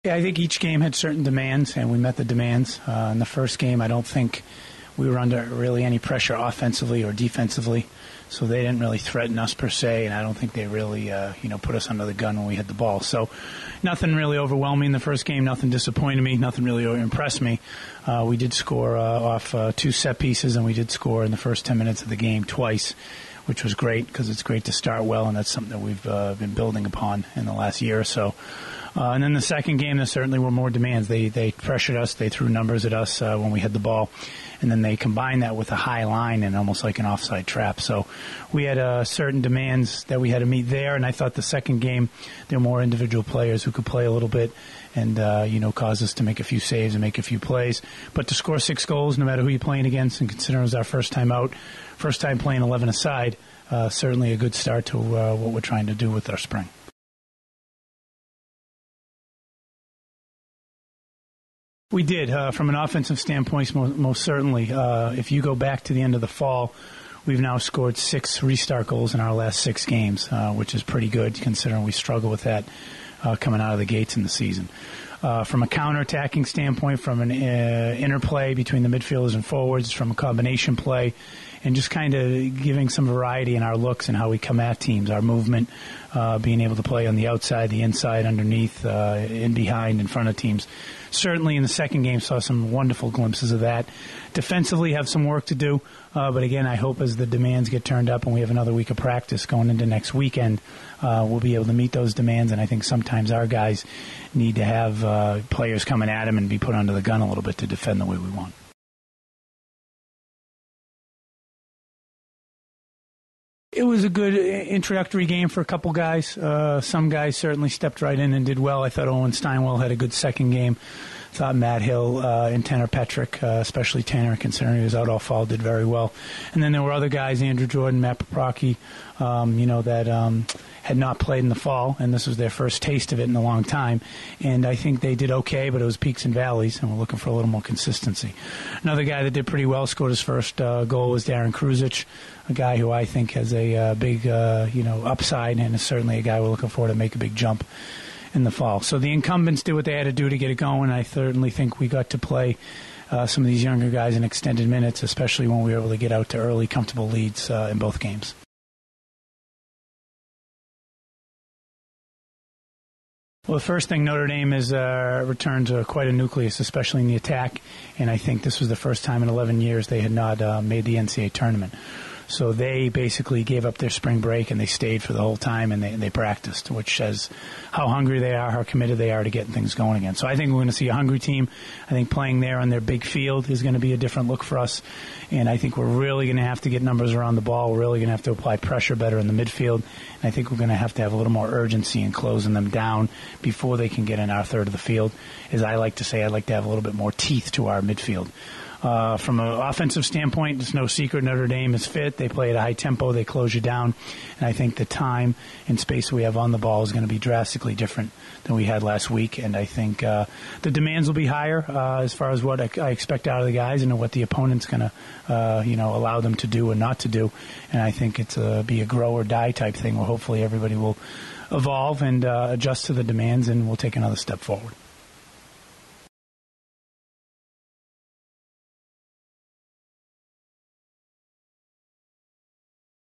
Yeah, I think each game had certain demands, and we met the demands. In the first game, I don't think we were under really any pressure offensively or defensively, so they didn't really threaten us per se, and I don't think they really put us under the gun when we hit the ball. So nothing really overwhelmed me in the first game, nothing disappointed me, nothing really impressed me. We did score off 2 set pieces, and we did score in the first 10 minutes of the game twice, which was great because it's great to start well, and that's something that we've been building upon in the last year or so. And then the second game, there certainly were more demands. They pressured us. They threw numbers at us when we had the ball. And then they combined that with a high line and almost like an offside trap. So we had certain demands that we had to meet there. And I thought the second game, there were more individual players who could play a little bit and, cause us to make a few saves and make a few plays. But to score 6 goals, no matter who you're playing against, and considering it was our first time out, first time playing 11 aside, certainly a good start to what we're trying to do with our spring. We did. From an offensive standpoint, most certainly. If you go back to the end of the fall, we've now scored 6 restart goals in our last 6 games, which is pretty good considering we struggle with that coming out of the gates in the season. From a counterattacking standpoint, from an interplay between the midfielders and forwards, from a combination play, and just kind of giving some variety in our looks and how we come at teams, our movement, being able to play on the outside, the inside, underneath, in behind, in front of teams. Certainly in the second game saw some wonderful glimpses of that. Defensively have some work to do, but again, I hope as the demands get turned up and we have another week of practice going into next weekend, we'll be able to meet those demands, and I think sometimes our guys need to have players coming at them and be put under the gun a little bit to defend the way we want. It was a good introductory game for a couple guys. Some guys certainly stepped right in and did well. I thought Owen Steinwell had a good second game. I thought Matt Hill and Tanner Petrick, especially Tanner, considering he was out all fall, did very well. And then there were other guys, Andrew Jordan, Matt Paprocki, that had not played in the fall, and this was their first taste of it in a long time. And I think they did okay, but it was peaks and valleys, and we're looking for a little more consistency. Another guy that did pretty well, scored his first goal, was Darren Kruzic, a guy who I think has a big upside, and is certainly a guy we're looking for to make a big jump in the fall. So the incumbents did what they had to do to get it going. I certainly think we got to play some of these younger guys in extended minutes, especially when we were able to get out to early, comfortable leads in both games. Well, the first thing, Notre Dame has returned to quite a nucleus, especially in the attack, and I think this was the first time in 11 years they had not made the NCAA tournament. So they basically gave up their spring break and they stayed for the whole time and they practiced, which says how hungry they are, how committed they are to getting things going again. So I think we're going to see a hungry team. I think playing there on their big field is going to be a different look for us. And I think we're really going to have to get numbers around the ball. We're really going to have to apply pressure better in the midfield. And I think we're going to have a little more urgency in closing them down before they can get in our third of the field. As I like to say, I'd like to have a little bit more teeth to our midfield. From an offensive standpoint, it's no secret Notre Dame is fit. They play at a high tempo. They close you down. And I think the time and space we have on the ball is going to be drastically different than we had last week. And I think the demands will be higher as far as what I expect out of the guys and what the opponent's going to allow them to do or not to do. And I think it's be a grow or die type thing where hopefully everybody will evolve and adjust to the demands and we'll take another step forward.